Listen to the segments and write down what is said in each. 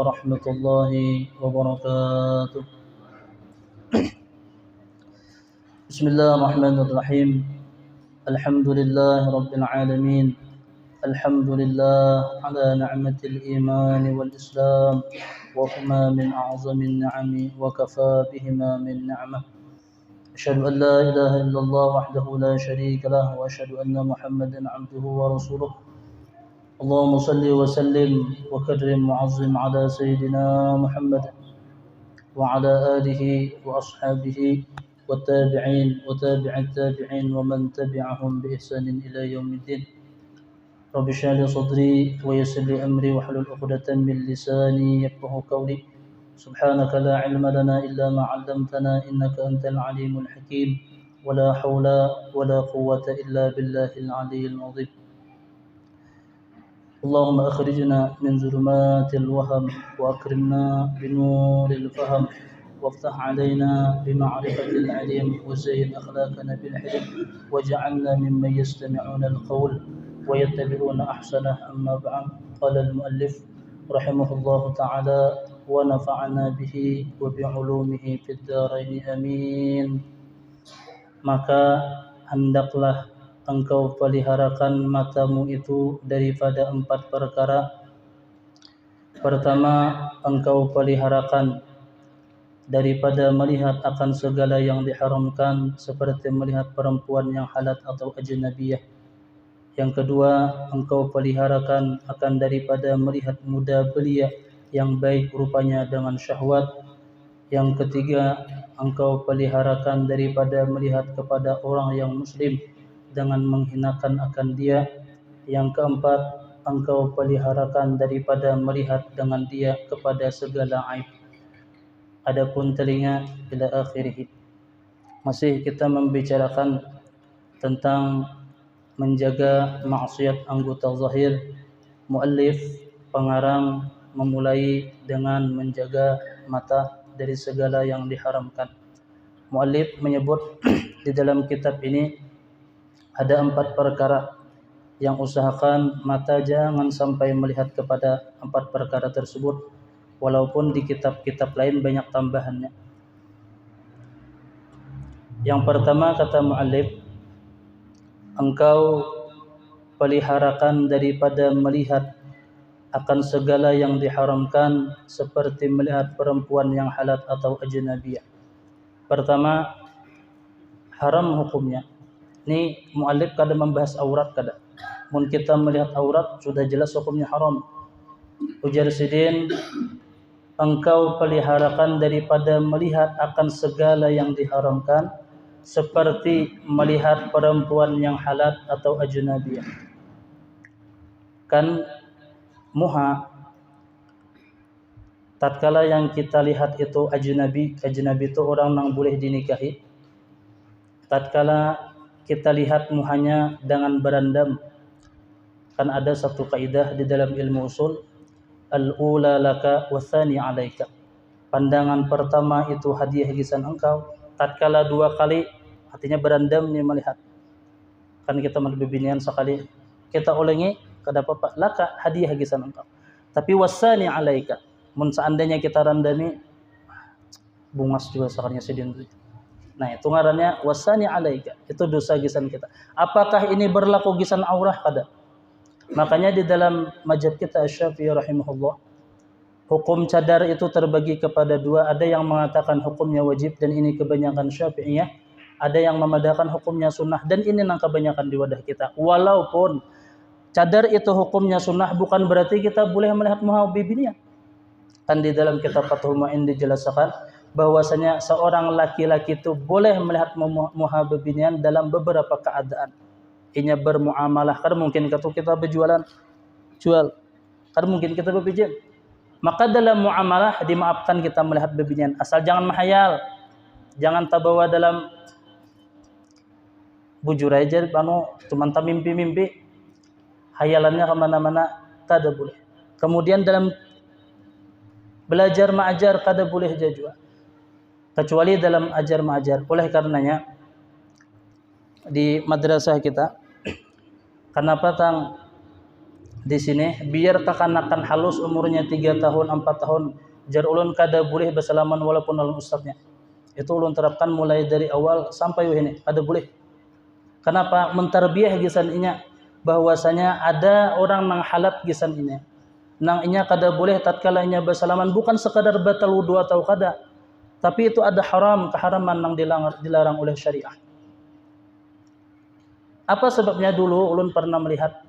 ورحمة الله وبركاته. بسم الله الرحمن الرحيم. الحمد لله رب العالمين. الحمد لله على نعمة الإيمان والإسلام، وهما من أعظم النعم وكفى بهما من نعمة. أشهد أن لا إله إلا الله وحده لا شريك له، وأشهد أن محمدا عبده ورسوله. اللهم صل وسلم وكرم وعظم على سيدنا محمد وعلى آله وأصحابه والتابعين وتابع التابعين ومن تبعهم بإحسان إلى يوم الدين. رب اشرح لي صدري ويسر لي أمري واحلل عقدة من لساني يفقهوا قولي. سبحانك لا علم لنا إلا ما علمتنا إنك أنت العليم الحكيم. ولا حول ولا قوة إلا بالله العلي العظيم. اللهم أخرجنا من ظلمات الوهم وأكرمنا بنور الفهم، وافتح علينا بمعرفة العلم، وزين أخلاقنا بالحلم، واجعلنا ممن يستمعون القول ويتبعون أحسنه. أما بعد، قال المؤلف رحمه الله تعالى: ونفعنا به وبعلومه في الدارين آمين. Maka hendaklah engkau peliharakan matamu itu daripada 4 perkara. Pertama, engkau peliharakan daripada melihat akan segala yang diharamkan, seperti melihat perempuan yang halat atau ajnabiyah. Yang kedua, engkau peliharakan akan daripada melihat muda belia yang baik rupanya dengan syahwat. Yang ketiga, engkau peliharakan daripada melihat kepada orang yang muslim dengan menghinakan akan dia. Yang keempat, engkau peliharakan daripada melihat dengan dia kepada segala aib. Adapun telinga ila akhirih. Masih kita membicarakan tentang menjaga maksiat anggota zahir. Muallif pengarang memulai dengan menjaga mata dari segala yang diharamkan. Muallif menyebut di dalam kitab ini ada 4 perkara yang usahakan mata jangan sampai melihat kepada 4 perkara tersebut, walaupun di kitab-kitab lain banyak tambahannya. Yang pertama, kata muallif, engkau peliharakan daripada melihat akan segala yang diharamkan, seperti melihat perempuan yang halat atau ajnabiyah. Pertama, haram hukumnya. Ini muallif kada membahas aurat kada. Mun kita melihat aurat sudah jelas hukumnya haram. Ujar Sidin, engkau peliharakan daripada melihat akan segala yang diharamkan, seperti melihat perempuan yang halat atau ajnabiyah. Kan muha, tatkala yang kita lihat itu ajnabi itu orang yang boleh dinikahi. Tatkala kita lihat muhanya dengan berandam, kan ada satu kaidah di dalam ilmu usul, al-ula laka wa tsani alaika. Pandangan pertama itu hadiah gisan engkau. Tatkala 2 kali, artinya berandam ni melihat. Kan kita berbinian sekali, kita ulangi kada apa-apa, laka hadiah gisan engkau. Tapi wasani alaika, mun seandainya kita randami bungas juga sakarnya sedin. Nah, itu ngarannya wasani alaika, itu dosa gisan kita. Apakah ini berlaku gisan aurah? Kada. Makanya di dalam mazhab kita Asy-Syafi'i rahimahullah, hukum cadar itu terbagi kepada 2. Ada yang mengatakan hukumnya wajib, dan ini kebanyakan Syafi'iyah. Ada yang memadakan hukumnya sunnah, dan ini yang kebanyakan di wadah kita. Walaupun cadar itu hukumnya sunnah, bukan berarti kita boleh melihat muha bibinya. Kan di dalam kitab Fathul Mu'in dijelaskan bahwasanya seorang laki-laki itu boleh melihat muha bibinya dalam beberapa keadaan. Inya bermuamalah, kan mungkin kita berjualan, jual, kan mungkin kita berpinjam. Maka dalam muamalah dimaafkan kita melihat bibinya, asal jangan mahayal, jangan terbawa dalam bujur aja, cuma mimpi-mimpi, hayalannya kemana-mana, kada boleh. Kemudian dalam belajar mengajar kada boleh juga, kecuali dalam ajar mengajar. Oleh karenanya di madrasah kita, kenapa di sini biar kakanakan halus umurnya 3 tahun 4 tahun jar ulun kada boleh bersalaman walaupun lawan ustadznya. Itu ulun terapkan mulai dari awal sampai ini kada boleh. Kenapa? Mentarbiah gisan inya bahwasanya ada orang nang halat gisan inya. Nang inya kada boleh tatkala inya bersalaman bukan sekadar batal wudu atau kada, tapi itu ada keharaman nang dilarang oleh syariah. Apa sebabnya? Dulu ulun pernah melihat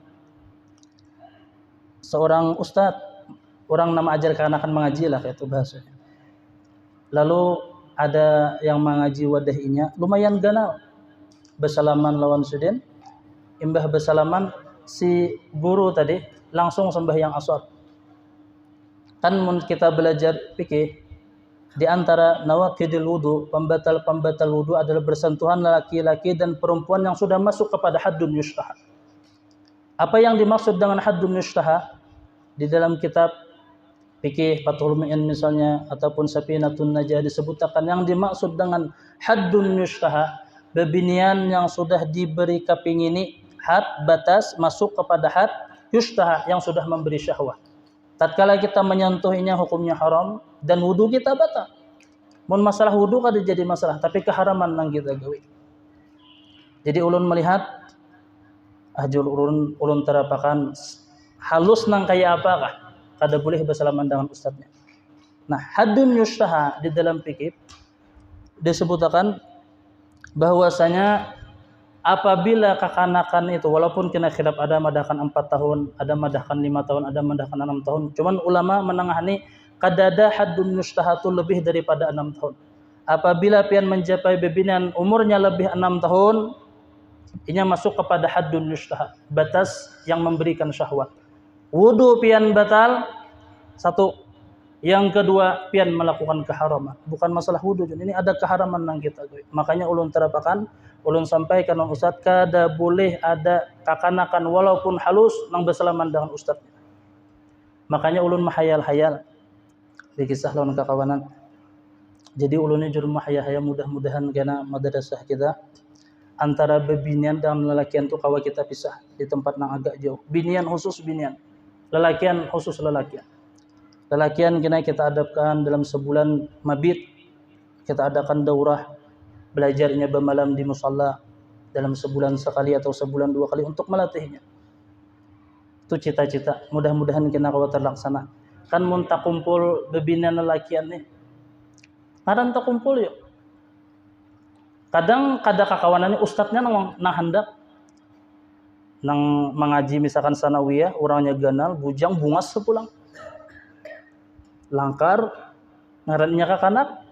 seorang ustadz, orang nama ajar kanakan mengaji lah kayak itu bahasanya. Lalu ada yang mengaji wadahinya lumayan ganal bersalaman lawan sudin, imbah bersalaman si guru tadi langsung sembahyang asar. Kan kita belajar fikih di antara nawaqidil wudu, pembatal wudu adalah bersentuhan laki-laki dan perempuan yang sudah masuk kepada haddun yushtaha. Apa yang dimaksud dengan haddun yushtaha? Di dalam kitab fikih Fathul Mu'in misalnya ataupun Safinatun Najah disebutkan yang dimaksud dengan haddun yushtaha, bebinian yang sudah diberi kepingini had batas masuk kepada had yushtaha yang sudah memberi syahwat. Tatkala kita menyentuhnya hukumnya haram dan wudu kita batal. Mun masalah wudu kada jadi masalah, tapi keharaman nang kita gawe. Jadi ulun melihat ajul ulun terapakan halus nang kaya apakah kada boleh bersalaman dengan ustadznya. Nah, haddun yushtaha di dalam fikih disebutkan bahwasanya apabila kekanakan itu walaupun kena khilaf ada madahkan 4 tahun, ada madahkan 5 tahun, ada madahkan 6 tahun. Cuman ulama menangani kadada haddun yushtahatul lebih daripada 6 tahun. Apabila pian mencapai bebinan umurnya lebih 6 tahun, ini masuk kepada haddun yushtaha, batas yang memberikan syahwat. Wudu pian batal, satu. Yang kedua, pian melakukan keharaman. Bukan masalah wudu, ini ada keharaman nang kita. Makanya ulun terapakan, ulun sampaikan dengan ustaz kada boleh ada kakanakan walaupun halus nang bersalaman dengan ustaz. Makanya ulun mahayal-hayal di kisah lawan kakawanan. Jadi ulunnya juru mahayal-hayal mudah-mudahan kena madrasah kita antara bebinian dan lelakian tu kawa kita pisah di tempat nang agak jauh. Binian khusus binian, lelakian khusus lelakian. Lelakian kena kita adapkan dalam sebulan mabit, kita adakan daurah belajarnya bermalam di musalla dalam sebulan sekali atau sebulan 2 kali untuk melatihnya. Itu cita-cita. Mudah-mudahan kena kawa terlaksana. Kan mun tak kumpul bebinian lelakian nih. Kadang tak kumpul yuk. Kadang kada kakawanan ini ustadznya nang hendak nang mengaji misalkan sanawiyah, orangnya ganal, bujang, bungas sepulang. Langkar, ngarannya kakanak,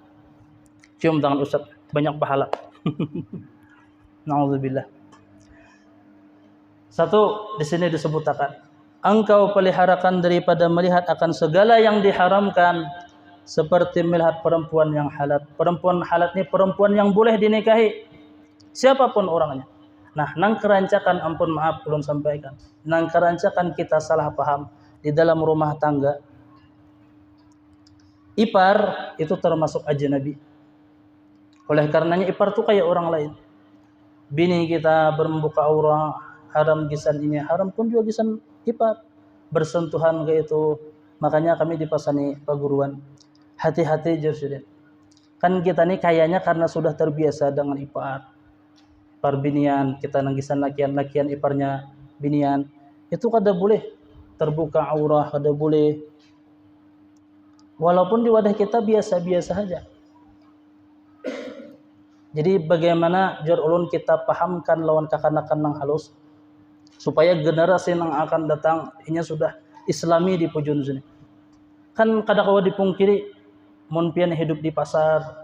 cium tangan ustadz, banyak pahala. Na'udzubillah. Satu, di sini disebutkan, engkau peliharakan daripada melihat akan segala yang diharamkan, seperti melihat perempuan yang halat. Perempuan halat ini perempuan yang boleh dinikahi, siapapun orangnya. Nah, nang kerancakan, ampun maaf belum sampaikan, nang kerancakan kita salah paham di dalam rumah tangga. Ipar itu termasuk ajnabi. Oleh karenanya ipar itu kayak orang lain. Bini kita bermbuka aura, haram gisan ini, haram pun juga gisan ipar. Bersentuhan kayak itu. Makanya kami dipasani paguruan. Hati-hati Jersudin. Kan kita nih kayaknya karena sudah terbiasa dengan ipar. Ipar binian, kita nanggisan lakian iparnya binian. Itu kada boleh terbuka aura, kada boleh. Walaupun di wadah kita biasa-biasa saja. Jadi bagaimana jar ulun kita pahamkan lawan kakanakan nang halus supaya generasi nang akan datang ini sudah islami di pujun sini. Kan kada kawa dipungkiri mun pian hidup di pasar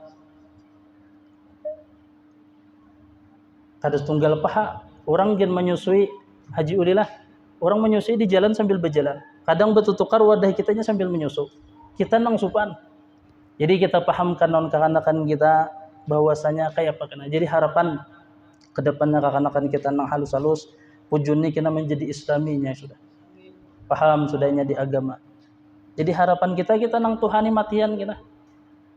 kada tunggal paha, orang gen menyusui haji ulilah, orang menyusui di jalan sambil berjalan. Kadang bertutukar wadah kitanya sambil menyusu. Kita nang supan. Jadi kita pahamkan non kakanakan kita bahwasanya kayak apa kena. Jadi harapan ke depannya kakanakan kita nang halus-halus pujunnya kita menjadi islaminya sudah. Paham sudahnya di agama. Jadi harapan kita nang tuhani matian kita.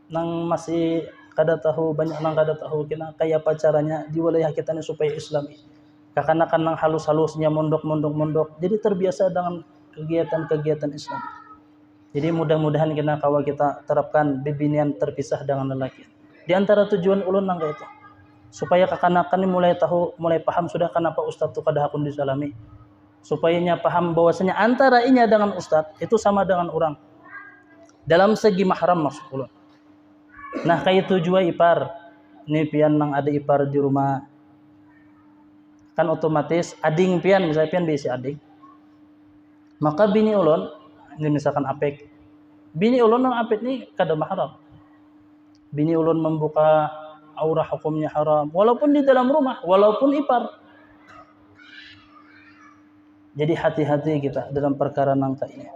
Nang masih kada tahu, banyak nang kada tahu kita kayak apa caranya di wilayah kita ini supaya islami. Kakanakan nang halus-halusnya mondok. Jadi terbiasa dengan kegiatan-kegiatan Islam. Jadi mudah-mudahan kita terapkan bibinian terpisah dengan lelaki. Di antara tujuan ulun nangga itu supaya kekanakan ini mulai paham sudah kenapa ustaz tu kada hakun disalami. Supaya nya paham bahwasanya antara inya dengan ustaz itu sama dengan orang. Dalam segi mahram maksud ulun. Nah, kayak tujuan ipar. Ini pian nang ada ipar di rumah. Kan otomatis ading pian, misalnya pian bisi ading. Maka bini ulun, ini misalkan apek. Bini ulun nang apek ni kada mahram. Bini ulun membuka aurah hukumnya haram walaupun di dalam rumah, walaupun ipar. Jadi hati-hati kita dalam perkara nangka ini.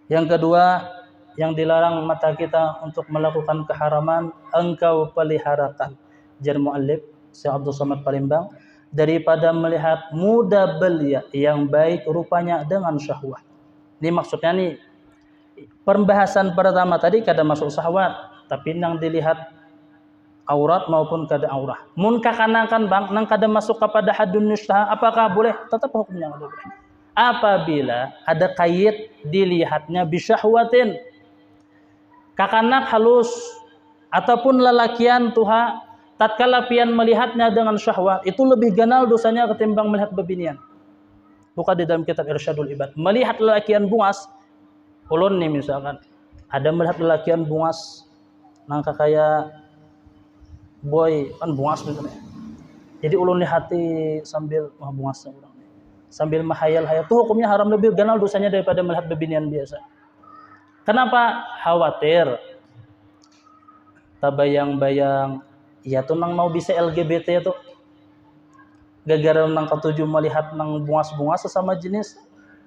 Yang kedua, yang dilarang mata kita untuk melakukan keharaman, engkau peliharakan. Jar muallif Syekh Abdul Somad Palembang, daripada melihat muda belia yang baik rupanya dengan syahwat. Ini maksudnya nih, pembahasan pertama tadi kada masuk syahwat, tapi yang dilihat aurat maupun kada aurah. Mun kakanakan bang, nang kada masuk kepada hadun nushtah, apakah boleh? Tetap hukumnya boleh. Apabila ada kait dilihatnya bisyahwatin, kakanak halus ataupun lelakian tuha, tatkala pian melihatnya dengan syahwat, itu lebih ganal dosanya ketimbang melihat bebinian. Buka di dalam kitab Irsyadul Ibad. Melihat lelakian bungas, ulun nih misalkan, ada melihat lelakian bungas, nangka kayak boy kan bungas gitu nih. Jadi ulun di hati sambil wah bungasnya orang nih. Sambil mahayal-hayal tuh hukumnya haram, lebih ganal dosanya daripada melihat bebinian biasa. Kenapa? Khawatir tabayang-bayang ya tuh nang mau bisa LGBT tuh. Gara-gara nang ketujuh melihat nang bungas-bungas sesama jenis,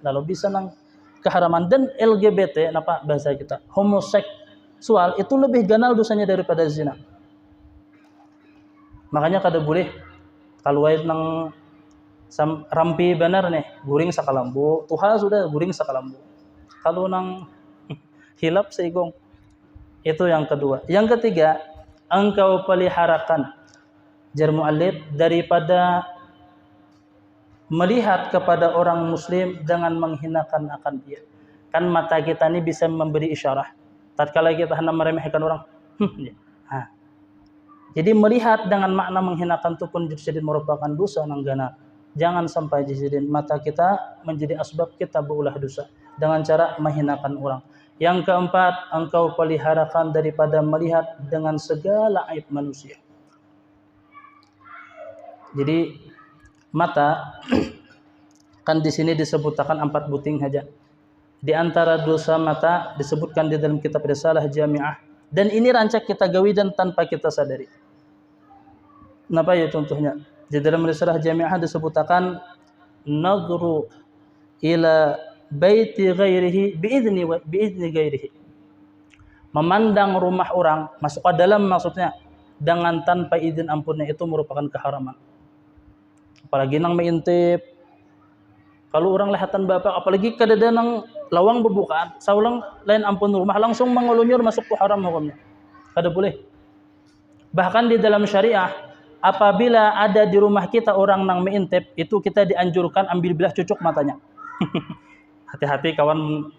lalu bisa nang keharaman. Dan LGBT napa bahasa kita? Homoseksual itu lebih ganal dosanya daripada zina. Makanya kada boleh kalau nang rampi benar nih, guring sakalambu, tuha sudah guring sakalambu. Kalau nang hilap seigong. Itu yang kedua. Yang ketiga, engkau peliharakan, jar muallif, daripada melihat kepada orang muslim dengan menghinakan akan dia. Kan mata kita ini bisa memberi isyarat. Tatkala kita hendak meremehkan orang, jadi melihat dengan makna menghinakan itu pun jadi merupakan dosa nang gana. Jangan sampai jadi mata kita menjadi asbab kita berulah dosa dengan cara menghinakan orang. Yang keempat, engkau peliharakan daripada melihat dengan segala aib manusia. Jadi mata kan di sini disebutkan 4 buting saja. Di antara dosa mata disebutkan di dalam kitab Risalah Jami'ah, dan ini rancak kita gawi dan tanpa kita sadari. Kenapa ya contohnya? Di dalam Risalah Jami'ah disebutkan nadru ila baiti ghairihi biizni ghairihi. Memandang rumah orang masuk ke dalam, maksudnya dengan tanpa izin ampunnya, itu merupakan keharaman. Apalagi nang mengintip. Kalau orang lihatan bapak, apalagi kadada nang lawang berbukaan, saulang lain ampun rumah langsung mengulunyur masuk ke haram hukumnya. Kada boleh. Bahkan di dalam syariah, apabila ada di rumah kita orang nang mengintip, itu kita dianjurkan ambil bilah cucuk matanya. Hati-hati kawan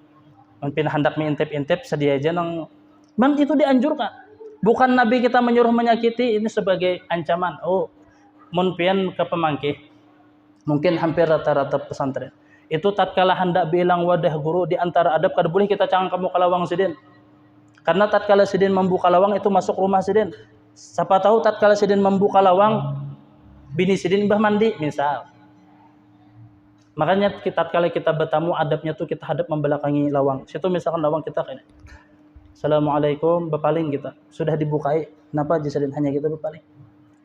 mungkin hendak mengintip-intip, sedia aja nang memang itu dianjurkan. Bukan Nabi kita menyuruh menyakiti, ini sebagai ancaman. Oh, mun pian ke pemangkih, mungkin hampir rata-rata pesantren. Itu tatkala hendak bilang wadah guru, di antara adab kada boleh kita cangkem kamu kalawang sidin. Karena tatkala sidin membuka lawang itu masuk rumah sidin. Siapa tahu tatkala sidin membuka lawang, bini sidin bah mandi misal. Makanya tatkala kita bertamu, adabnya tuh kita hadap membelakangi lawang. Situ misalkan lawang kita kayak Assalamualaikum, berpaling kita. Sudah dibukai, kenapa jisadin hanya kita berpaling?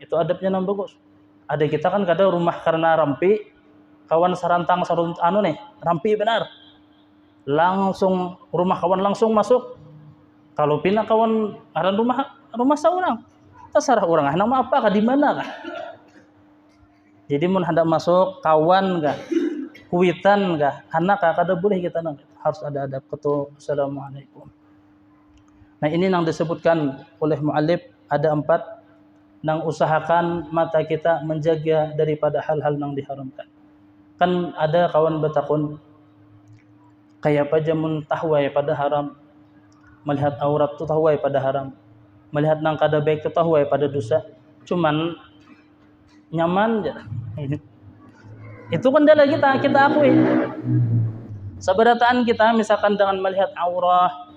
Itu adabnya yang bagus. Ada kita kan kadang rumah karena rampi, kawan sarantang anu nih, rampi benar. Langsung rumah kawan langsung masuk. Kalau pindah kawan ada rumah seorang, terserah orang. Nama apa kah, di mana kah? Jadi mun hendak masuk kawan kah, kuitan kah, anak kah, kada boleh kita nang. Harus ada adab ketu. Assalamualaikum. Nah ini yang disebutkan oleh muallif, ada 4 nang usahakan mata kita menjaga daripada hal-hal yang diharamkan. Kan ada kawan bertakun, Kayak apa jamun tahwai pada haram, melihat aurat tu tahwai pada haram, melihat nang kada baik tu tahwai pada dosa. Cuman nyaman je. Itu kendala kita akui. Seberataan kita misalkan dengan melihat aurah,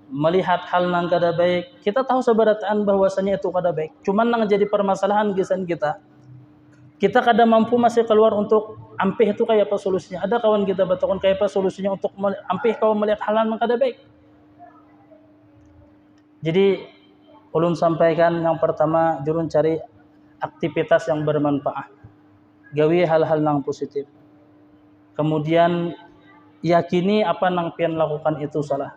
melihat hal nang kada baik, kita tahu seberataan bahwasanya itu kada baik. Cuman nang jadi permasalahan gisan kita kada mampu masih keluar untuk ampih itu kayak apa solusinya. Ada kawan kita batakon kayak apa solusinya untuk ampih kau melihat hal nang kada baik. Jadi ulun sampaikan yang pertama jurun cari aktivitas yang bermanfaat. Gawi hal-hal nang positif. Kemudian yakini apa nang pian lakukan itu salah.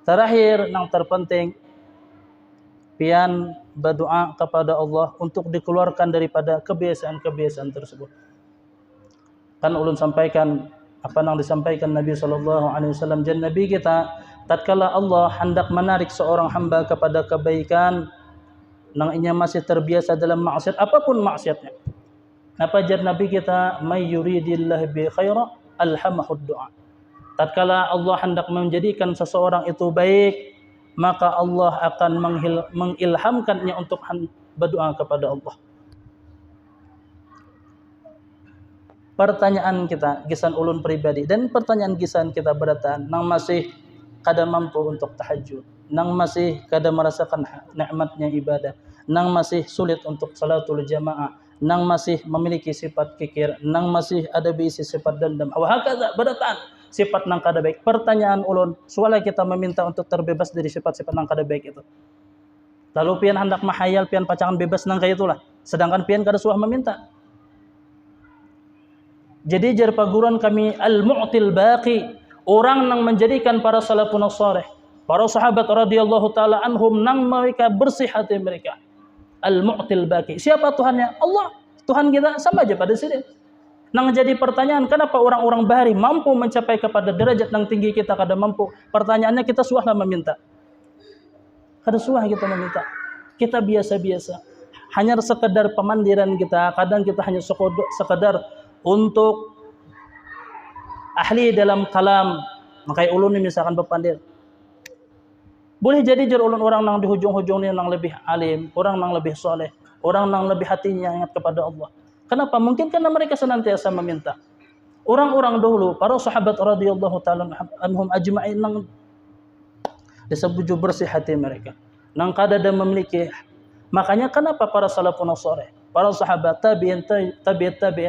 Terakhir nang terpenting pian berdoa kepada Allah untuk dikeluarkan daripada kebiasaan-kebiasaan tersebut. Kan ulun sampaikan apa nang disampaikan Nabi SAW, dan Nabi kita tatkala Allah hendak menarik seorang hamba kepada kebaikan nang inya masih terbiasa dalam maksiat, apapun maksiatnya. Apa jar Nabi kita, may yuridillahu bi khaira alhamahud du'a. Tatkala Allah hendak menjadikan seseorang itu baik, maka Allah akan mengilhamkannya untuk berdoa kepada Allah. Pertanyaan kita, gisan ulun pribadi, dan pertanyaan gisan kita berataan, nang masih kada mampu untuk tahajud, nang masih kada merasakan nikmatnya ibadah, nang masih sulit untuk salatul jamaah, nang masih memiliki sifat kikir, nang masih ada bisi sifat dendam, wahakadha berataan sifat nang kada baik. Pertanyaan ulun, soalnya kita meminta untuk terbebas dari sifat-sifat nang kada baik itu. Lalu pian hendak mahayal, pian pacangan bebas nang kayak itulah. Sedangkan pian kada suah meminta. Jadi jar paguran kami al-mu'til baqi, orang nang menjadikan para salafun salih, para sahabat radhiyallahu taala anhum nang mereka bersih hati mereka. Al-mu'til baqi. Siapa Tuhannya? Allah. Tuhan kita sama aja pada sini. Nang jadi pertanyaan, kenapa orang-orang bahari mampu mencapai kepada derajat yang tinggi kita kada mampu? Pertanyaannya kita suahlah meminta. Kada suah kita meminta. Kita biasa-biasa. Hanya sekedar pemandiran kita, kadang kita hanya sekedar untuk ahli dalam kalam. Makanya ulun ini misalkan berpandir. Boleh jadi jar ulun orang nang di hujung-hujung ni nang lebih alim, orang nang lebih soleh, orang nang lebih hatinya ingat kepada Allah. Kenapa? Mungkin karena mereka senantiasa meminta. Orang-orang dahulu, para sahabat radhiyallahu taala anhum ajma'in nang disebut bersih hati mereka. Nang kada ada memiliki. Makanya kenapa para salafun salih, para sahabat tabi'in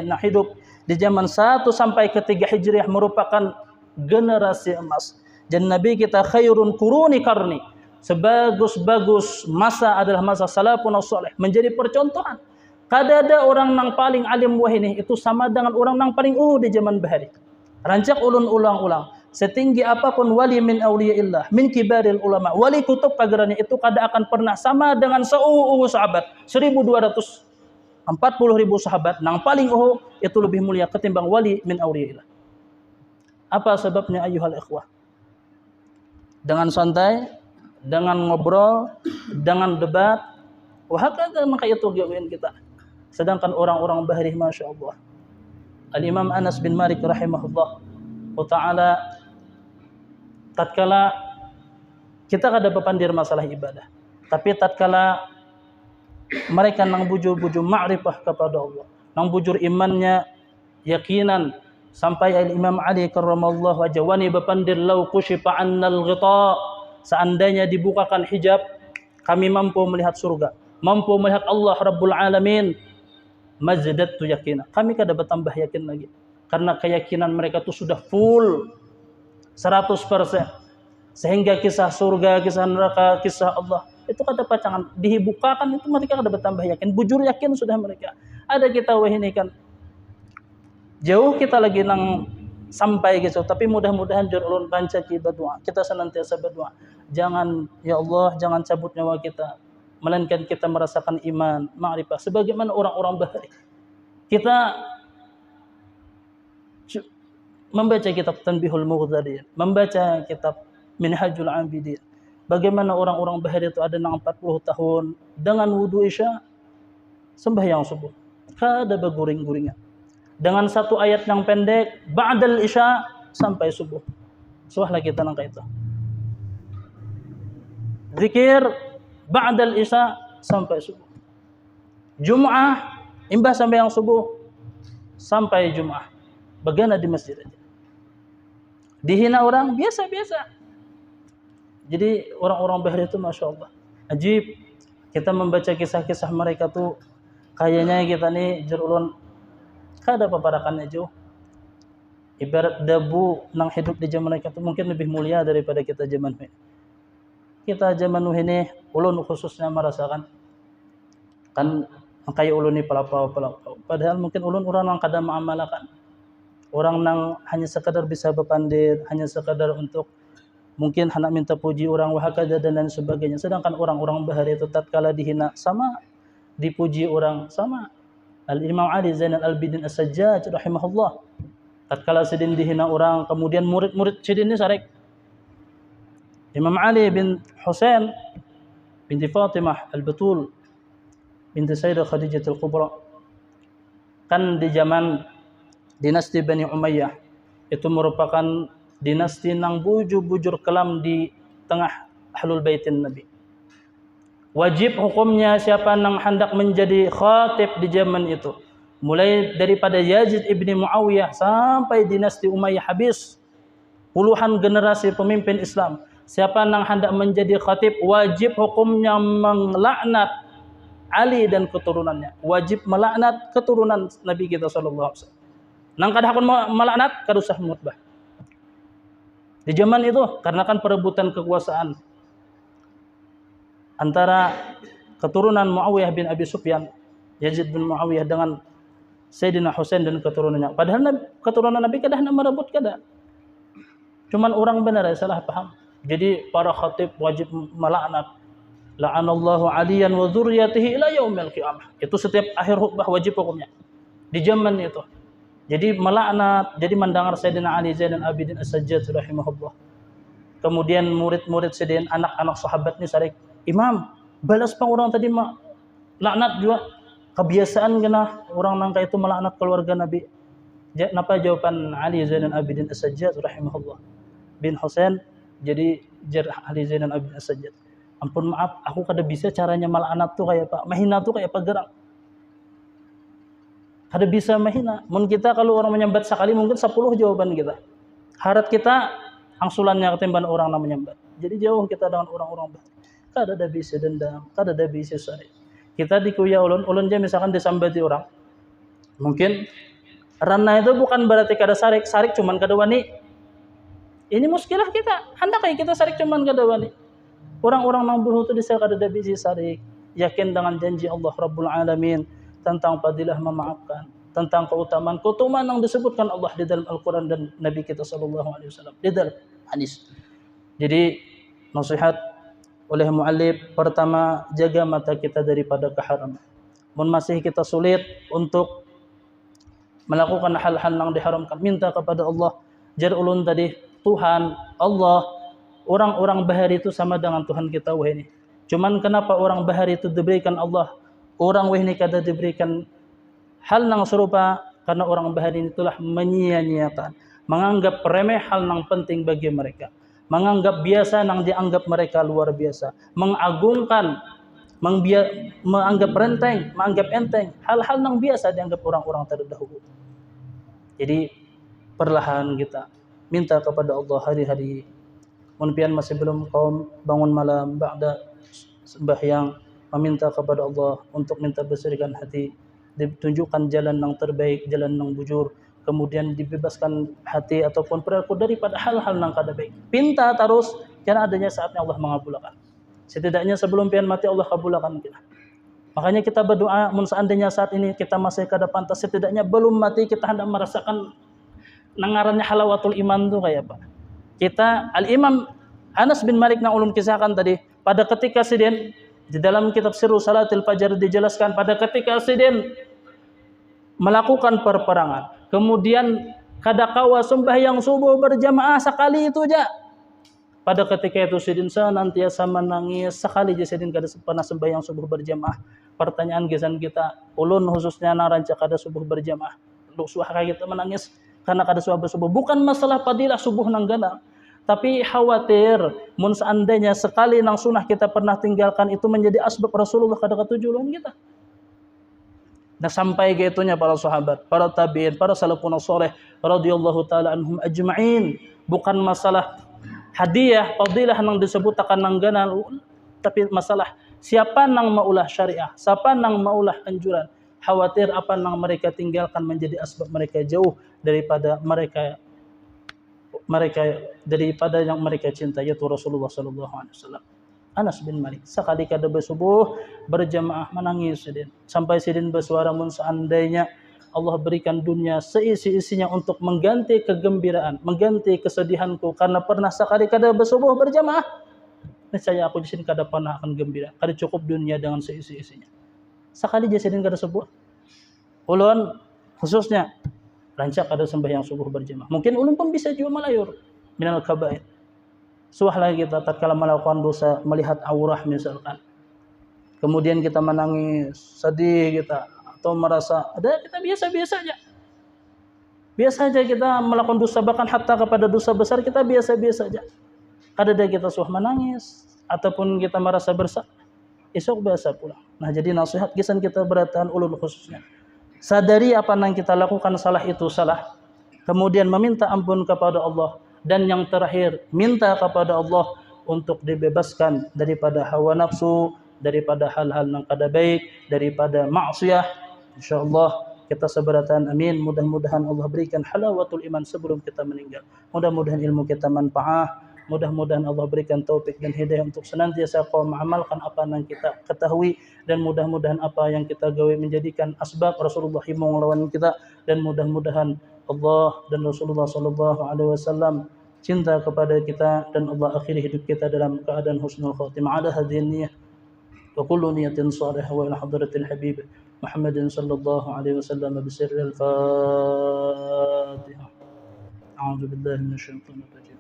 nah hidup di zaman 1 sampai ke 3 Hijriah merupakan generasi emas. Dan Nabi kita khairun quruni karni. Sebagus-bagus masa adalah masa salafun salih, menjadi percontohan. Kada ada orang nang paling alim wahini itu sama dengan orang nang paling di zaman bahari. Rancak ulun ulang-ulang. Setinggi apapun wali min awliyaillah, min kibaril ulama, wali kutub pagarannya itu kada akan pernah sama dengan sahabat. 1240.000 sahabat nang paling itu lebih mulia ketimbang wali min awliyaillah. Apa sebabnya ayyuhal ikhwah? Dengan santai, dengan ngobrol, dengan debat, wahakadha maka itu gawin kita. Sedangkan orang-orang bahari Masya Allah, Al-Imam Anas bin Malik rahimahullah ta'ala, tatkala kita kada berpandir masalah ibadah, tapi tatkala mereka nang bujur-bujur ma'rifah kepada Allah, nang bujur imannya yakinan, sampai Al-Imam Ali karramallahu wajhahu wani berpandir law kushifa annal ghita, seandainya dibukakan hijab kami mampu melihat surga, mampu melihat Allah Rabbul Alamin, mazdadtu yakinah, kami kada bertambah yakin lagi, karena keyakinan mereka itu sudah full 100%, sehingga kisah surga, kisah neraka, kisah Allah itu kada pacangan dibukakan, itu mereka kada bertambah yakin, bujur yakin sudah mereka. Ada kita wahini kan jauh kita lagi nang sampai gitu, tapi mudah-mudahan jur ulun panca ki berdoa, kita senantiasa berdoa, jangan ya Allah jangan cabut nyawa kita, melainkan kita merasakan iman, ma'rifah sebagaimana orang-orang bahari. Kita membaca kitab Tanbihul Mughdadin, membaca kitab Minhajul Abidin. Bagaimana orang-orang bahari itu ada nang 40 tahun dengan wudu isya sembahyang subuh, kada berguring-guringan. Dengan satu ayat yang pendek ba'dal isya sampai subuh. Suah lagi tanang ka itu. Zikir ba'dal isya sampai subuh. Jum'ah imbah sampai yang subuh sampai Jum'ah. Bagana di masjid aja. Dihina orang biasa-biasa. Jadi orang-orang Bahri itu Masya Allah ajib. Kita membaca kisah-kisah mereka tuh kayaknya kita nih jerulun kada paparakannya jauh. Ibarat debu nang hidup di zaman mereka tuh mungkin lebih mulia daripada kita zaman ini. Kita zaman ini ulun khususnya merasakan kan kayak ulun ni pelapau. Padahal mungkin ulun orang yang kada mengamalkan. Orang nang hanya sekadar bisa berpandir, hanya sekadar untuk mungkin hendak minta puji orang wahakada dan lain sebagainya. Sedangkan orang-orang Bahari itu tatkala dihina sama, dipuji orang sama. Al-Imam Ali Zainal Abidin As-Sajjad rahimahullah. Tatkala sedin dihina orang, kemudian murid-murid sedin ini sarik. Imam Ali bin Husain binti Fatimah Al-Batul binti Sayyidah Khadijah Al-Kubra. Kan di zaman dinasti Bani Umayyah itu merupakan dinasti nang bujur kelam di tengah Ahlul Baitin Nabi. Wajib hukumnya siapa nang hendak menjadi khatib di zaman itu. Mulai daripada Yazid ibni Muawiyah sampai dinasti Umayyah habis. Puluhan generasi pemimpin Islam. Siapa nang hendak menjadi khatib wajib hukumnya melaknat Ali dan keturunannya. Wajib melaknat keturunan Nabi kita sallallahu alaihi wasallam. Nang kada hakun melaknat kada usah mutbah. Di zaman itu karena kan perebutan kekuasaan antara keturunan Muawiyah bin Abi Sufyan, Yazid bin Muawiyah dengan Sayyidina Husain dan keturunannya. Padahal keturunan Nabi kada hendak merebut kada. Cuman orang benar salah paham. Jadi para khatib wajib melaknat. La'anallahu aliyan wa dzurriyyatihi ila yaumil qiyamah. Itu setiap akhir khutbah wajib hukumnya. Di zaman itu. Jadi melaknat, jadi mendengar Sayyidina Ali Zainal Abidin As-Sajjad rahimahullah. Kemudian murid-murid sedin anak-anak sahabat ni sarik, "Imam, balas pang orang tadi laknat juga." Kebiasaan kena orang nangka itu melaknat keluarga Nabi. Napa jawaban Ali Zainal Abidin As-Sajjad rahimahullah bin Husain, jadi jar Ali Zainal Abidin As-Sajjad. Ampun maaf, aku kada bisa caranya melaknat tuh kayak Pak, mahina tuh kayak Pak Gerang. Kada bisa mahina. Mun kita kalau orang menyambat sekali mungkin 10 jawaban kita. Harat kita angsulannya ketimbang orang yang menyambat. Jadi jauh kita dengan orang-orang baik. Kada ada bisa dendam, kada ada bisa sari. Kita dikuya ulun je misalkan disambati orang. Mungkin rana itu bukan berarti kada sarik cuman kada wani. Ini muskilah kita. Hendak kayak kita sarik cuman kada wani. Orang-orang nang berhutu di kada ada bisa sarik. Yakin dengan janji Allah Rabbul Alamin tentang fadilah memaafkan, tentang keutamaan yang disebutkan Allah di dalam Al-Quran dan Nabi kita sallallahu alaihi wasallam di dalam hadis. Jadi nasihat oleh muallif, pertama jaga mata kita daripada keharaman. Mun masih kita sulit untuk melakukan hal-hal yang diharamkan, minta kepada Allah. Jar ulun tadi, Tuhan Allah, orang-orang Bahari itu sama dengan Tuhan kita wah ini. Cuman kenapa orang Bahari itu diberikan Allah, orang wahini kada diberikan hal yang serupa? Karena orang Bahari itulah menyia-nyiakan, menganggap remeh hal yang penting bagi mereka, menganggap biasa yang dianggap mereka luar biasa, mengagungkan, menganggap renteng, menganggap enteng hal-hal yang biasa dianggap orang-orang terdahulu. Jadi perlahan kita minta kepada Allah hari-hari. Munpian masih belum kaum bangun malam ba'da sembahyang, meminta kepada Allah untuk minta bersihkan hati, ditunjukkan jalan yang terbaik, jalan yang bujur, kemudian dibebaskan hati ataupun perilaku daripada hal-hal yang kada baik. Pinta terus, karena adanya saatnya Allah mengabulkan. Setidaknya sebelum pian mati Allah kabulkan kita. Makanya kita berdoa, mun seandainya saat ini kita masih kada pantas, setidaknya belum mati kita hendak merasakan nangarannya halawatul iman tuh kayak apa. Kita Al-Imam Anas bin Malik yang ulun kisahkan tadi, pada ketika sidin di dalam kitab Sirru Salatil Fajar dijelaskan, pada ketika sidin melakukan perperangan, kemudian kadakawa sembahyang subuh berjamaah sekali itu aja. Pada ketika itu sidin senantiasa menangis, sekali je sidin kada pernah sembahyang subuh berjamaah. Pertanyaan gesan kita, ulun khususnya nang rancak kada subuh berjamaah, lu suah kita menangis karena kada subuh. Bukan masalah fadilah subuh nang gana, Tapi khawatir mun seandainya sekali nang sunnah kita pernah tinggalkan itu menjadi asbab Rasulullah kada ketujuan kita. Nah sampai ke itunya para sahabat, para tabi'in, para salafun saleh radhiyallahu taala anhum ajma'in. Bukan masalah hadiah, fadilah nang disebut akan nangganan, tapi masalah siapa nang maulah syariah, siapa nang maulah anjuran. Khawatir apa nang mereka tinggalkan menjadi asbab mereka jauh daripada mereka daripada yang mereka cintai, yaitu Rasulullah sallallahu alaihi wasallam. Anas bin Malik sekali kada bersubuh berjamaah menangis sidin sampai sidin bersuara mun seandainya Allah berikan dunia seisi-isinya untuk mengganti kegembiraan, mengganti kesedihanku karena pernah sekali kada bersubuh berjamaah, niscaya aku di sini kada pernah akan gembira, kada cukup dunia dengan seisi-isinya. Sekali je sidin kada subuh. Ulun khususnya rancak ada sembahyang subuh berjamaah. Mungkin ulun pun bisa juga melayur minal kabair. Suahlah kita tatkala melakukan dosa, melihat aurah misalkan. Kemudian kita menangis, sedih kita atau merasa ada kita biasa-biasa aja. Biasa aja kita melakukan dosa, bahkan hatta kepada dosa besar kita biasa-biasa aja. Ada kita suah menangis ataupun kita merasa bersalah, esok biasa pulang. Nah, jadi nasihat kisan kita beratan ulun khususnya. Sadari apa yang kita lakukan salah itu salah. Kemudian meminta ampun kepada Allah. Dan yang terakhir, minta kepada Allah untuk dibebaskan daripada hawa nafsu, daripada hal-hal yang kada baik, daripada maksiat. Insyaallah kita seberatan amin. Mudah-mudahan Allah berikan halawatul iman sebelum kita meninggal. Mudah-mudahan ilmu kita manfaat. Mudah-mudahan Allah berikan taufik dan hidayah untuk senantiasa mengamalkan apa yang kita ketahui, dan mudah-mudahan apa yang kita gawe menjadikan asbab Rasulullah himung lawan kita, dan mudah-mudahan Allah dan Rasulullah sallallahu alaihi wasallam cinta kepada kita, dan Allah akhiri hidup kita dalam keadaan husnul khatimah. Ada hadhihi niyyah wa kullu niyatin salihah wa ila hadratil habib Muhammadin sallallahu alaihi wasallam bi sirril Fatihah. A'udzu billahi minasyaitonir rajim.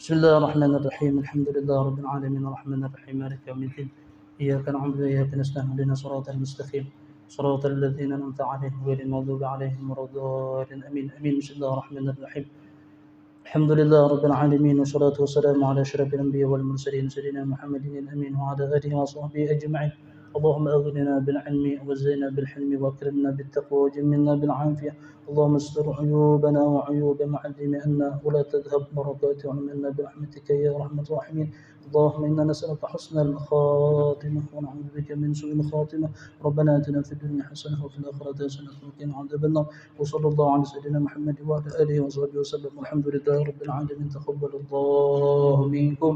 Bismillahirrahmanirrahim. Alhamdulillah rabbil alamin arrahmanir rahim maliki yaumiddin. Iyyaka na'budu wa iyyaka nasta'in ihdinas siratal mustaqim. صراط الذين أنعمت عليهم غير المغضوب عليهم ولا الضالين آمين آمين. بسم الله الرحمن الرحيم. الحمد لله رب العالمين والصلاة والسلام على أشرف الأنبياء والمرسلين سيدنا محمد الأمين وعلى آله وصحبه أجمعين. اللهم أغننا بالعلم وزينا بالحلم وأكرمنا بالتقوى وجملنا بالعافية. اللهم استر عيوبنا وعيوب معلمنا ولا تذهب بركات علمنا برحمتك يا أرحم الراحمين. اللهم إنا نسألك حسن الخاتمة ونعوذ بك من سوء الخاتمة. ربنا آتنا في الدنيا حسنة وفي الآخرة حسنة وقنا عذاب النار. وصلى الله على سيدنا محمد وعلى آله وصحبه وسلم. والحمد لله رب العالمين. تقبل الله منكم.